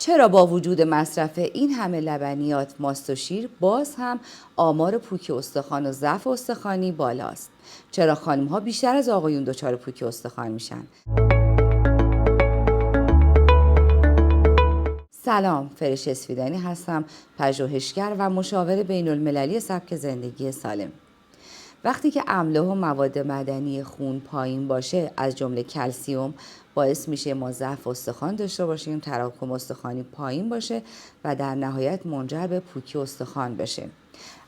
چرا با وجود مصرف این همه لبنیات، ماست و شیر باز هم آمار پوکی استخوان و ضعف استخوانی بالاست؟ چرا خانم‌ها بیشتر از آقایون دچار پوکی استخوان میشن؟ سلام، فرش اسفیدانی هستم، پژوهشگر و مشاور بین المللی سبک زندگی سالم. وقتی که املاح و مواد معدنی خون پایین باشه، از جمله کلسیم، باعث میشه ما ضعف استخوان داشته باشیم، تراکم استخوانی پایین باشه و در نهایت منجر به پوکی استخوان بشه.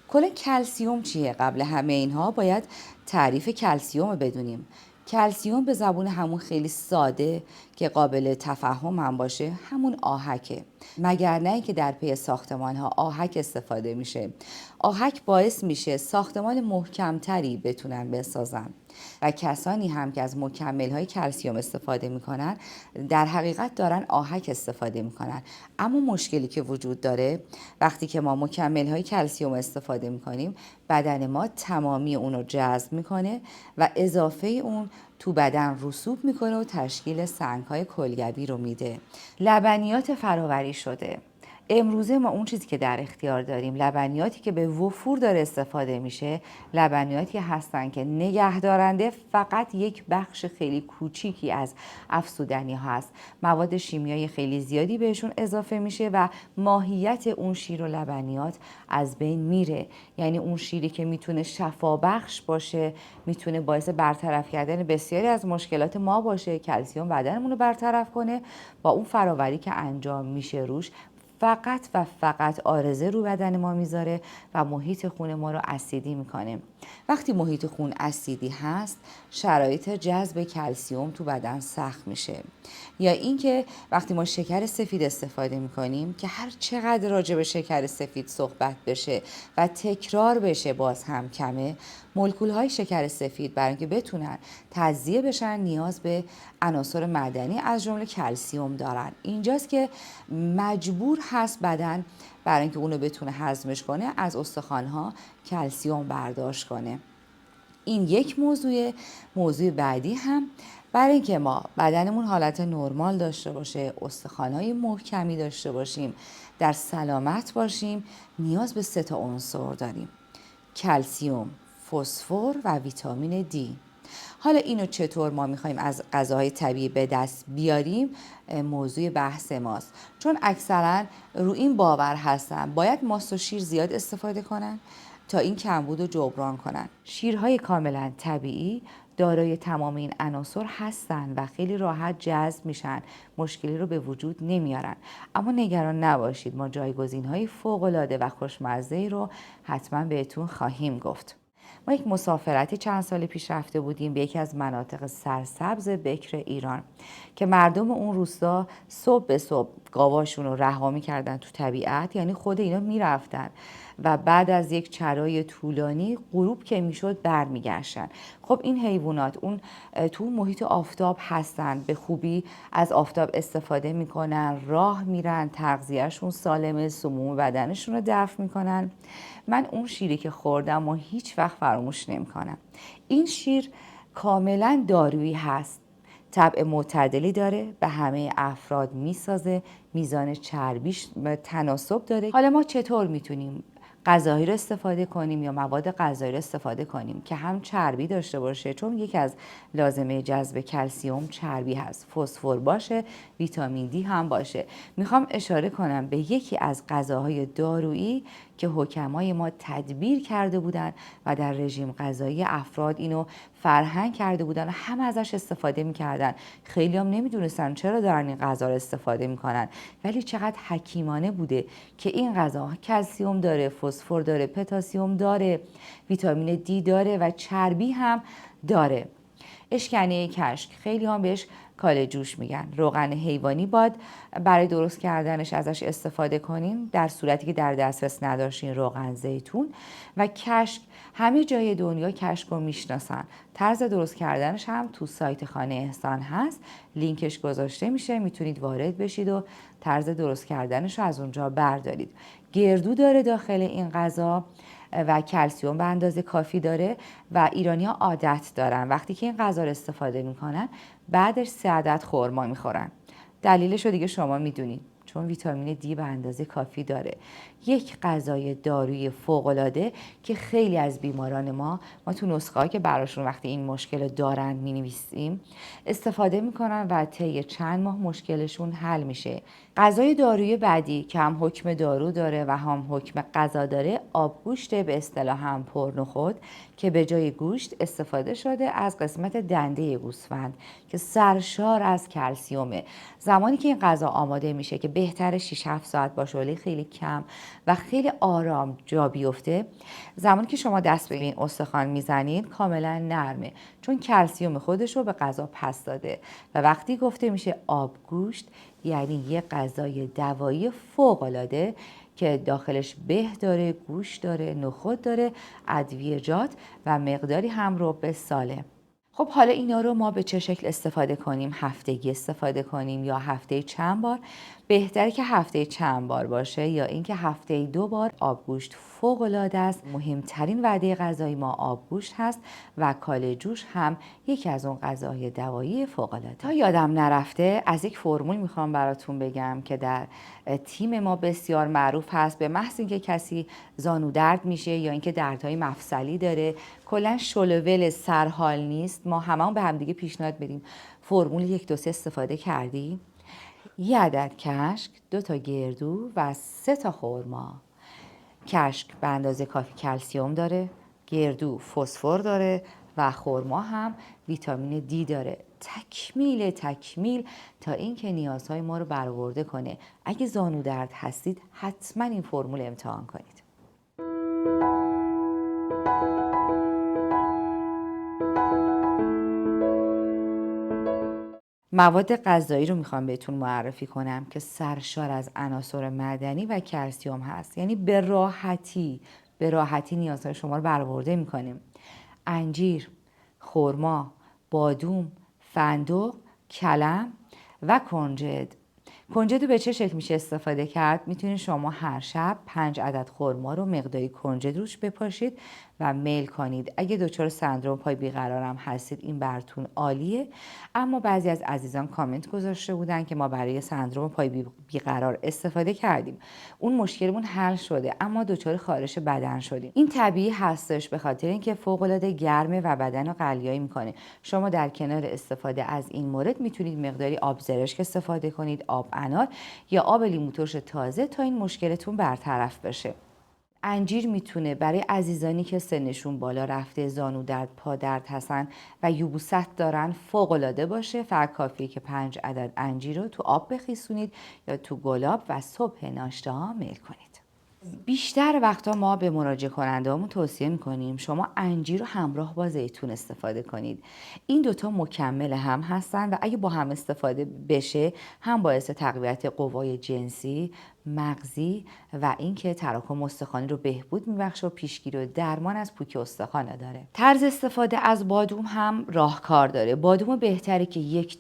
کلا کلسیم چیه؟ قبل همه اینها باید تعریف کلسیم رو بدونیم. کلسیم به زبون همون خیلی ساده که قابل تفهم هم باشه همون آهکه، مگر نه که در پی ساختمان ها آهک استفاده میشه. آهک باعث میشه ساختمان محکمتری بتونن بسازن و کسانی هم که از مکمل های کلسیم استفاده میکنن در حقیقت دارن آهک استفاده میکنن. اما مشکلی که وجود داره وقتی که ما مکمل های کلسیم استفاده میکنیم، بدن ما تمامی اون رو جذب میکنه و اضافه اون تو بدن رسوب میکنه و تشکیل سنگ‌های کلگبی رو میده. لبنیات فراوری شده. امروزه ما اون چیزی که در اختیار داریم، لبنیاتی که به وفور داره استفاده میشه، لبنیاتی هستن که نگهدارنده فقط یک بخش خیلی کوچیکی از افزودنی هست. مواد شیمیایی خیلی زیادی بهشون اضافه میشه و ماهیت اون شیر و لبنیات از بین میره. یعنی اون شیری که میتونه شفابخش باشه، میتونه باعث برطرف کردن بسیاری از مشکلات ما باشه، کلسیم بدنمون رو برطرف کنه، با اون فراوری که انجام میشه روش فقط و فقط عارضه رو بدن ما میذاره و محیط خون ما رو اسیدی میکنه. وقتی محیط خون اسیدی هست، شرایط جذب کلسیم تو بدن سخت میشه. یا اینکه وقتی ما شکر سفید استفاده میکنیم که هر چقدر راجع به شکر سفید صحبت بشه و تکرار بشه باز هم کمه، مولکول های شکر سفید برای اینکه بتونن تجزیه بشن نیاز به عناصر معدنی از جمله کلسیم دارن. اینجاست که مجبور هست بدن برای اینکه اونو بتونه هضمش کنه از استخوان‌ها کلسیم برداشت کنه. این یک موضوع بعدی هم برای اینکه ما بدنمون حالت نرمال داشته باشه، استخوان‌های محکمی داشته باشیم، در سلامت باشیم، نیاز به 3 عنصر داریم: کلسیم، فسفر و ویتامین دی. حالا اینو چطور ما میخوایم از غذاهای طبیعی به دست بیاریم موضوع بحث ماست، چون اکثرا رو این باور هستن باید ماست و شیر زیاد استفاده کنن تا این کمبود رو جبران کنن. شیرهای کاملا طبیعی دارای تمام این عناصر هستن و خیلی راحت جذب میشن، مشکلی رو به وجود نمیارن. اما نگران نباشید، ما جایگزین‌های فوق‌العاده و خوشمزه‌ای رو حتما بهتون خواهیم گفت. ما یک مسافرتی چند سال پیش رفته بودیم به یکی از مناطق سرسبز بکر ایران که مردم اون روستا صبح به صبح گاواشون رو رها می‌کردن تو طبیعت، یعنی خود اینا میرفتن و بعد از یک چرای طولانی غروب که میشد برمیگشتن. خب این حیوانات اون تو محیط آفتاب هستن، به خوبی از آفتاب استفاده میکنن، راه میرن، تغذیهشون سالمه، سموم بدنشون رو دفع میکنن. من اون شیری که خوردم و هیچ وقت فراموش نمیکنم. این شیر کاملا دارویی هست، طبع معتدلی داره، به همه افراد میسازه، میزان چربیش تناسب داره. حالا ما چطور میتونیم غذایی رو استفاده کنیم یا مواد غذایی رو استفاده کنیم که هم چربی داشته باشه، چون یکی از لازمه جذب کلسیم چربی هست، فسفر باشه، ویتامین دی هم باشه. میخوام اشاره کنم به یکی از غذاهای دارویی که حکمای ما تدبیر کرده بودن و در رژیم غذایی افراد اینو فرهنگ کرده بودن و هم ازش استفاده میکردن. خیلی هم نمیدونستن چرا دارن این غذا رو استفاده میکنن، ولی چقدر حکیمانه بوده که این غذا کلسیم داره، فسفر داره، پتاسیم داره، ویتامین دی داره و چربی هم داره. اشکنه کشک، خیلی هم بهش کاله جوش میگن. روغن حیوانی باید برای درست کردنش ازش استفاده کنین، در صورتی که در دسترس نداشتین روغن زیتون. و کشک، همه جای دنیا کشک رو میشناسن. طرز درست کردنش هم تو سایت خانه احسان هست، لینکش گذاشته میشه، میتونید وارد بشید و طرز درست کردنش رو از اونجا بردارید. گردو داره داخل این غذا و کلسیم به اندازه کافی داره و ایرانی‌ها عادت دارن وقتی که این غذا رو استفاده میکنن بعدش 3 عدد خرما میخورن. دلیلش رو دیگه شما میدونید، چون ویتامین دی به اندازه کافی داره. یک غذای دارویی فوق‌العاده که خیلی از بیماران ما تو نسخه‌ای که براشون وقتی این مشکل رو دارن می‌نویسیم استفاده می‌کنن و طی چند ماه مشکلشون حل میشه. غذای دارویی بعدی که هم حکم دارو داره و هم حکم غذا داره آبگوشت، به اصطلاح هم پرنخود، که به جای گوشت استفاده شده از قسمت دنده گوسفند که سرشار از کلسیومه. زمانی که این غذا آماده میشه که بهتره 6-7 ساعت با شعله خیلی کم و خیلی آرام جا بیفته، زمانی که شما دست به این استخوان میزنید کاملا نرمه، چون کلسیوم خودش رو به غذا پس داده و وقتی گفته میشه آبگوشت یعنی یه غذای دوایی فوق‌العاده که داخلش به داره، گوشت داره، نخود داره، ادویه‌جات و مقداری هم رب سالم. خب حالا اینا رو ما به چه شکل استفاده کنیم؟ هفتگی استفاده کنیم یا هفته چند بار؟ بهتره که هفته چند بار باشه یا اینکه هفته 2 بار. آبگوشت فوق‌العاده است. مهمترین وعده غذایی ما آبگوشت هست و کاله جوش هم یکی از اون غذاهای دوایی فوق‌العاده. تا یادم نرفته از یک فرمول میخوام براتون بگم که در تیم ما بسیار معروف هست. به محض اینکه کسی زانو درد میشه یا اینکه دردهای مفصلی داره، کلا شلوول، سرحال نیست، ما هممون به همدیگه پیشنهاد بدیم فرمول 1 2 3 استفاده کردی. 1 عدد کشک، 2 تا گردو و 3 تا خرما. کشک به اندازه کافی کلسیوم داره، گردو فسفر داره و خرما هم ویتامین دی داره. تکمیل تا اینکه نیازهای ما رو برآورده کنه. اگه زانو درد هستید حتما این فرمول امتحان کنید. مواد غذایی رو میخوام بهتون معرفی کنم که سرشار از عناصر معدنی و کلسیوم هست. یعنی به راحتی نیازهای شما رو برآورده میکنیم. انجیر، خرما، بادوم، فندق، کلم و کنجد. کنجد رو به چه شکل میشه استفاده کرد؟ میتونید شما هر شب 5 عدد خرما رو مقداری کنجد روش بپاشید و میل کنید. اگه دچار سندرم پای بیقرارم هستید این براتون عالیه. اما بعضی از عزیزان کامنت گذاشته بودن که ما برای سندرم پای بیقرار استفاده کردیم، اون مشکلمون حل شده اما دچار خارش بدن شدیم. این طبیعی هستش به خاطر اینکه فوق العاده گرمه و بدن رو قلیایی میکنه. شما در کنار استفاده از این مورد میتونید مقداری آب زرشک استفاده کنید، آب انار یا آب لیمو ترش تازه تا این مشکلتون برطرف بشه. انجیر میتونه برای عزیزانی که سنشون بالا رفته، زانو درد، پا درد هستن و یبوست دارن فوق‌العاده باشه. فقط کافیه که 5 عدد انجیر رو تو آب بخیسونید یا تو گلاب و صبح ناشته ها میل کنید. بیشتر وقتا ما به مراجعه کننده‌هامون توصیه میکنیم شما انجیر رو همراه با زیتون استفاده کنید. این دوتا مکمل هم هستن و اگه با هم استفاده بشه هم باعث تقویت قوای جنسی، مغزی و اینکه تراکم استخوانی رو بهبود میبخشه و پیشگیری و درمان از پوکی استخوان داره. طرز استفاده از بادوم هم راهکار داره. بادوم بهتره که یک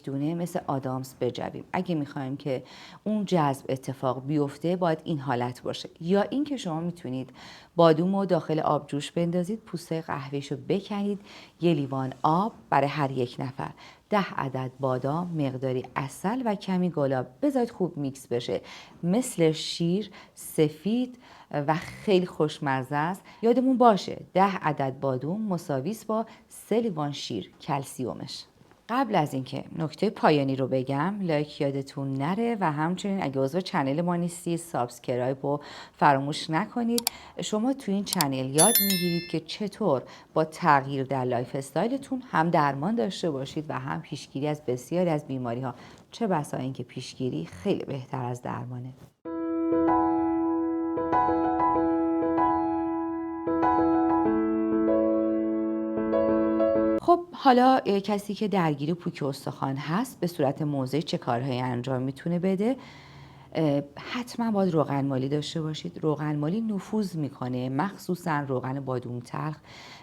دونه مثل آدامس بجویم. اگه میخوایم که اون جذب اتفاق بیفته باید این حالت باشه. یا اینکه شما میتونید بادوم رو داخل آبجوش بندازید، پوسته قهوه‌شو بکنید، 1 لیوان آب برای هر 1 نفر، 10 عدد بادام، مقداری عسل و کمی گلاب بذارید خوب میکس بشه. مثل شیر سفید و خیلی خوشمزه است. یادمون باشه 10 عدد بادوم مساویس با 3 لیوان شیر کلسیومش. قبل از اینکه نکته پایانی رو بگم، لایک یادتون نره و همچنین اگه عضو چنل ما نیستی سابسکرایب رو فراموش نکنید. شما تو این چنل یاد میگیرید که چطور با تغییر در لایف استایلتون هم درمان داشته باشید و هم پیشگیری از بسیاری از بیماری ها، چه بسا اینکه پیشگیری خیلی بهتر از درمانه. خب حالا کسی که درگیر پوکی استخوان هست به صورت موضعی چه کارهایی انجام میتونه بده؟ حتما باید روغن مالی داشته باشید. روغن مالی نفوذ میکنه، مخصوصا روغن بادوم تلخ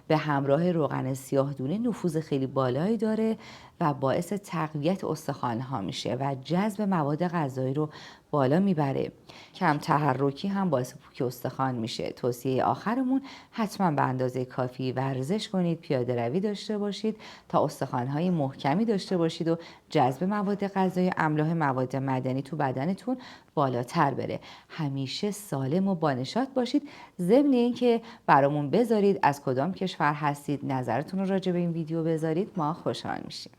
به همراه روغن سیاه دونه نفوذ خیلی بالایی داره و باعث تقویت استخوان ها میشه و جذب مواد غذایی رو بالا میبره. کم تحرکی هم باعث پوک استخوان میشه. توصیه آخرمون حتما به اندازه کافی ورزش کنید، پیاده روی داشته باشید تا استخوان‌های محکمی داشته باشید و جذب مواد غذایی، املاح مواد معدنی تو بدنتون بالاتر بره. همیشه سالم و بانشاط باشید. ضمن اینکه برامون بذارید از کدام کشور هستید، نظرتون رو راجع به این ویدیو بذارید، ما خوشحال میشیم.